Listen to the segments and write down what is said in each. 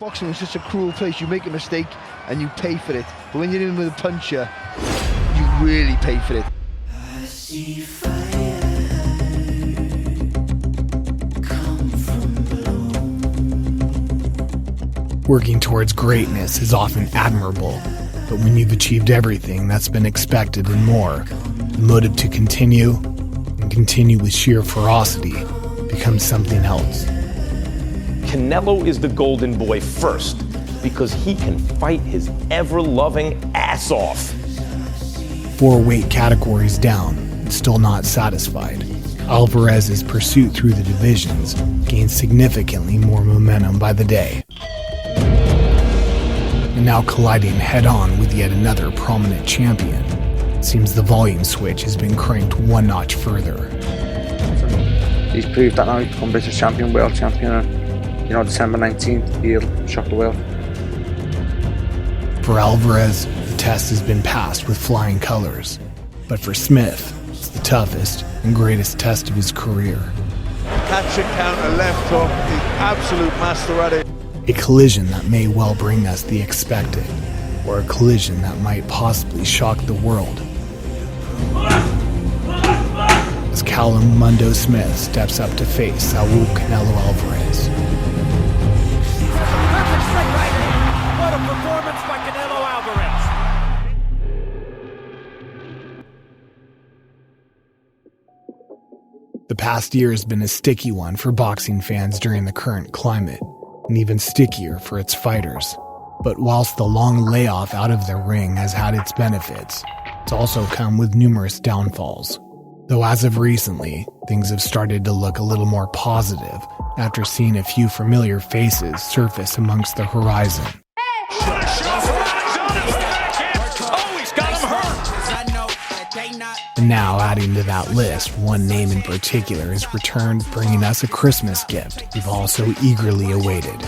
Boxing is such a cruel place. You make a mistake and you pay for it. But when you're in with a puncher, you really pay for it. I see fire come from below. Working towards greatness is often admirable, but when you've achieved everything that's been expected and more, the motive to continue, and continue with sheer ferocity, becomes something else. Canelo is the golden boy first because he can fight his ever-loving ass off. 4 weight categories down, and still not satisfied, Alvarez's pursuit through the divisions gains significantly more momentum by the day. And now colliding head-on with yet another prominent champion, it seems the volume switch has been cranked one notch further. He's proved that now he's become British champion, world champion, and December 19th, he'll shock the world. For Alvarez, the test has been passed with flying colors. But for Smith, it's the toughest and greatest test of his career. Catch and counter left hook, the absolute master at it. A collision that may well bring us the expected, or a collision that might possibly shock the world. As Callum Mundo Smith steps up to face Saul Canelo Alvarez. Perfect straight right hand. What a performance by Canelo Alvarez. The past year has been a sticky one for boxing fans during the current climate, and even stickier for its fighters. But whilst the long layoff out of the ring has had its benefits, it's also come with numerous downfalls. Though as of recently, things have started to look a little more positive after seeing a few familiar faces surface amongst the horizon. And now, adding to that list, one name in particular has returned, bringing us a Christmas gift we've all so eagerly awaited.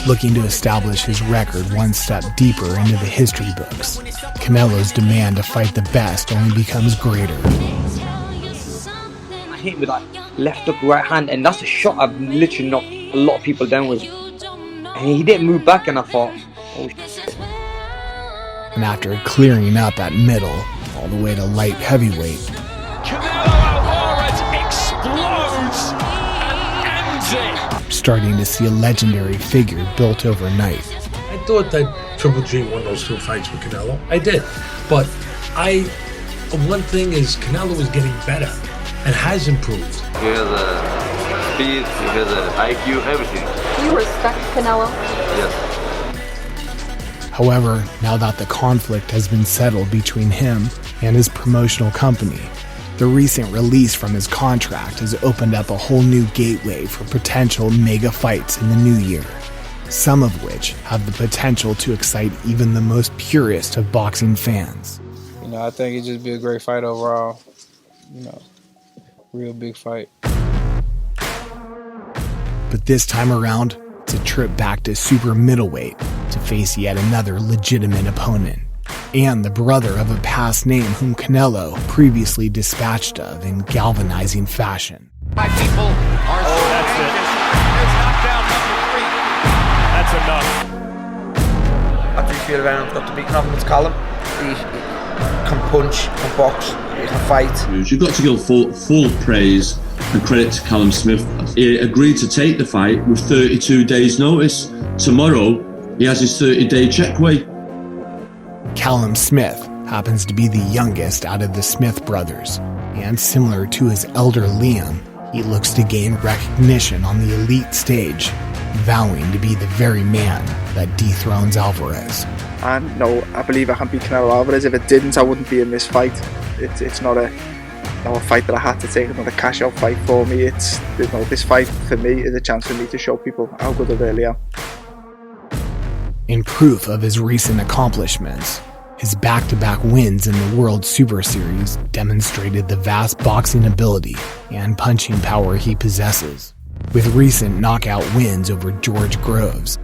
Looking to establish his record one step deeper into the history books, Canelo's demand to fight the best only becomes greater. I hit with that left hook, right hand, and that's a shot I've literally knocked a lot of people down with. And he didn't move back, and I thought, oh shit. And after clearing up at middle, all the way to light heavyweight, Canelo Alvarez explodes and ends it. Starting to see a legendary figure built overnight. I thought that Triple G won those 2 fights with Canelo. I did. But one thing is Canelo is getting better and has improved. He has a speed, he has an IQ, everything. Do you respect Canelo? Yes. However, now that the conflict has been settled between him and his promotional company, the recent release from his contract has opened up a whole new gateway for potential mega fights in the new year, some of which have the potential to excite even the most purist of boxing fans. I think it'd just be a great fight overall. Real big fight. But this time around, it's a trip back to super middleweight to face yet another legitimate opponent, and the brother of a past name whom Canelo previously dispatched of in galvanizing fashion. My people are that's it. It's knockdown number 3. That's enough. After you feel around, got to beat confidence Callum. He can punch, can box, he can fight. You've got to give full praise and credit to Callum Smith. He agreed to take the fight with 32 days notice. Tomorrow, he has his 30-day checkweight. Callum Smith happens to be the youngest out of the Smith brothers, and similar to his elder Liam, he looks to gain recognition on the elite stage, vowing to be the very man that dethrones Alvarez. And no, I believe I can beat Canelo Alvarez. If it didn't, I wouldn't be in this fight. It's not a fight that I had to take, another cash-out fight for me. This fight for me is a chance for me to show people how good I really am. In proof of his recent accomplishments, his back-to-back wins in the World Super Series demonstrated the vast boxing ability and punching power he possesses, with recent knockout wins over George Groves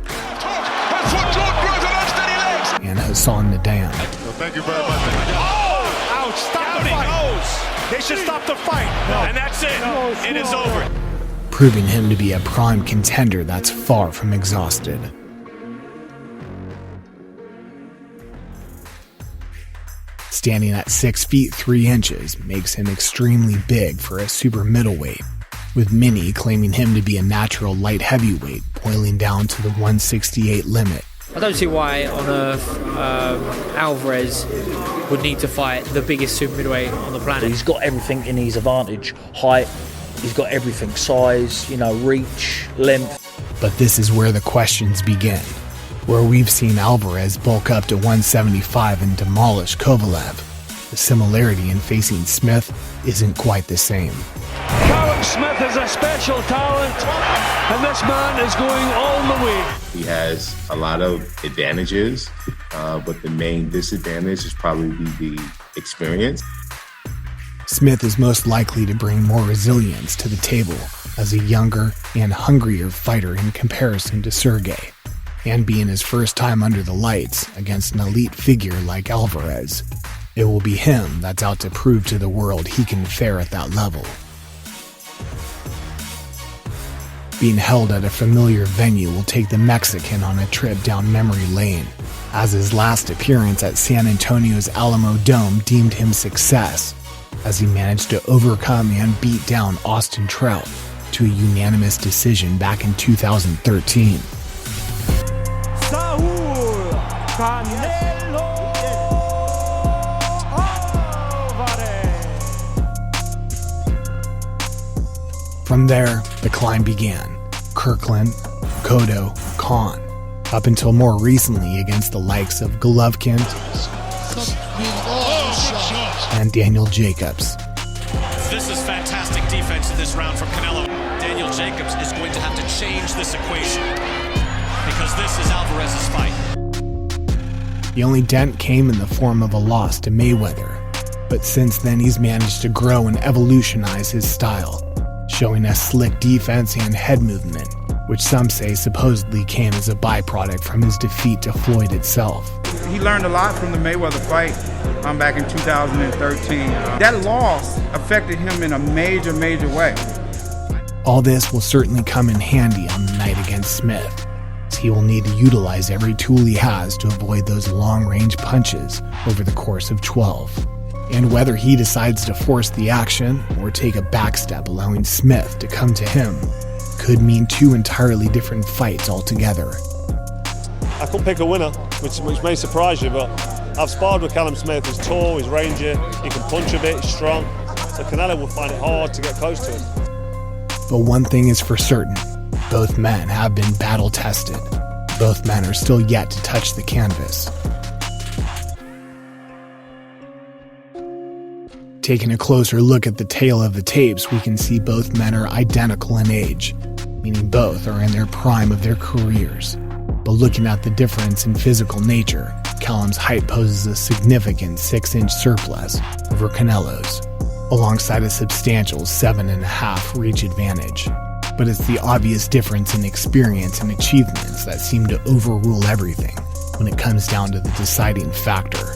and Hassan Nadam. Thank you very much. Oh, outstanding. They should stop the fight. And that's it. It is over. Proving him to be a prime contender that's far from exhausted. Standing at 6 feet 3 inches makes him extremely big for a super middleweight, with many claiming him to be a natural light heavyweight boiling down to the 168 limit. I don't see why on earth Alvarez would need to fight the biggest super middleweight on the planet. He's got everything in his advantage. Height, he's got everything. Size, reach, length. But this is where the questions begin. Where we've seen Alvarez bulk up to 175 and demolish Kovalev, the similarity in facing Smith isn't quite the same. Callum Smith is a special talent, and this man is going all the way. He has a lot of advantages, but the main disadvantage is probably the experience. Smith is most likely to bring more resilience to the table as a younger and hungrier fighter in comparison to Sergey, and being his first time under the lights against an elite figure like Alvarez. It will be him that's out to prove to the world he can fare at that level. Being held at a familiar venue will take the Mexican on a trip down memory lane, as his last appearance at San Antonio's Alamo Dome deemed him success, as he managed to overcome and beat down Austin Trout to a unanimous decision back in 2013. Saul Canelo Alvarez. From there, the climb began. Kirkland, Cotto, Khan, up until more recently against the likes of Golovkin and Daniel Jacobs. This is fantastic defense in this round from Canelo. Daniel Jacobs is going to have to change this equation because this is Alvarez's fight. The only dent came in the form of a loss to Mayweather, but since then he's managed to grow and evolutionize his style, showing a slick defense and head movement, which some say supposedly came as a byproduct from his defeat to Floyd itself. He learned a lot from the Mayweather fight back in 2013. That loss affected him in a major way. All this will certainly come in handy on the night against Smith, as he will need to utilize every tool he has to avoid those long-range punches over the course of 12. And whether he decides to force the action or take a backstep allowing Smith to come to him could mean two entirely different fights altogether. I couldn't pick a winner, which may surprise you, but I've sparred with Callum Smith. He's tall, he's rangy, he can punch a bit, he's strong. So Canelo will find it hard to get close to him. But one thing is for certain, both men have been battle-tested. Both men are still yet to touch the canvas. Taking a closer look at the tail of the tapes, we can see both men are identical in age, meaning both are in their prime of their careers. But looking at the difference in physical nature, Callum's height poses a significant 6-inch surplus over Canelo's, alongside a substantial 7.5 reach advantage. But it's the obvious difference in experience and achievements that seem to overrule everything when it comes down to the deciding factor,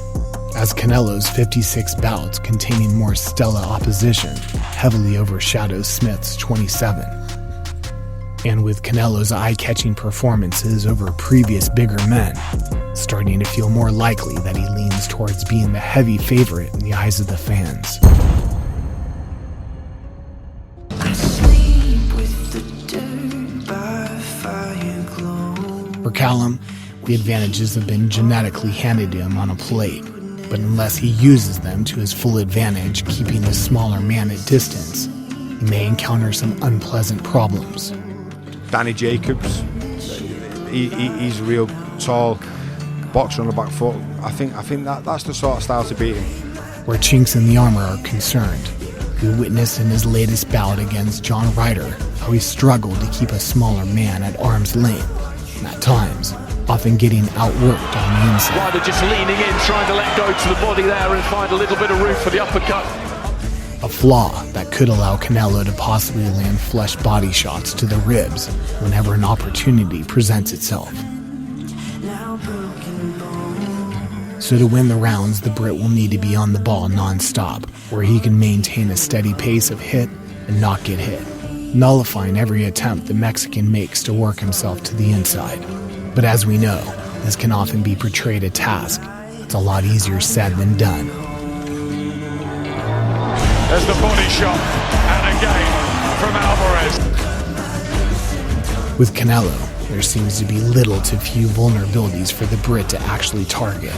as Canelo's 56 bouts containing more stellar opposition heavily overshadows Smith's 27. And with Canelo's eye-catching performances over previous bigger men, starting to feel more likely that he leans towards being the heavy favorite in the eyes of the fans. For Callum, the advantages have been genetically handed to him on a plate, but unless he uses them to his full advantage, keeping the smaller man at distance, he may encounter some unpleasant problems. Danny Jacobs, he's a real tall boxer on the back foot. I think that's the sort of style to beat him. Where chinks in the armor are concerned, we witnessed in his latest bout against John Ryder how he struggled to keep a smaller man at arm's length, and at times, often getting outworked on the inside. Ryder just leaning in, trying to let go to the body there and find a little bit of room for the uppercut. A flaw that could allow Canelo to possibly land flush body shots to the ribs whenever an opportunity presents itself. So to win the rounds, the Brit will need to be on the ball non-stop, where he can maintain a steady pace of hit and not get hit, nullifying every attempt the Mexican makes to work himself to the inside. But as we know, this can often be portrayed a task that's a lot easier said than done. There's the body shot, and again from Alvarez. With Canelo, there seems to be little to few vulnerabilities for the Brit to actually target.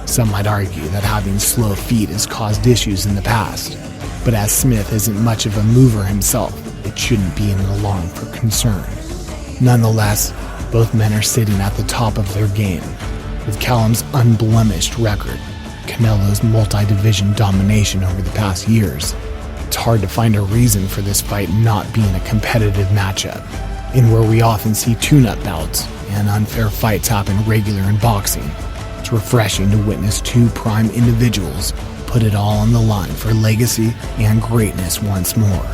Some might argue that having slow feet has caused issues in the past, but as Smith isn't much of a mover himself, it shouldn't be an alarm for concern. Nonetheless, both men are sitting at the top of their game, with Callum's unblemished record, Canelo's multi-division domination over the past years. It's hard to find a reason for this fight not being a competitive matchup, in where we often see tune-up bouts and unfair fights happen regular in boxing. It's refreshing to witness two prime individuals put it all on the line for legacy and greatness once more.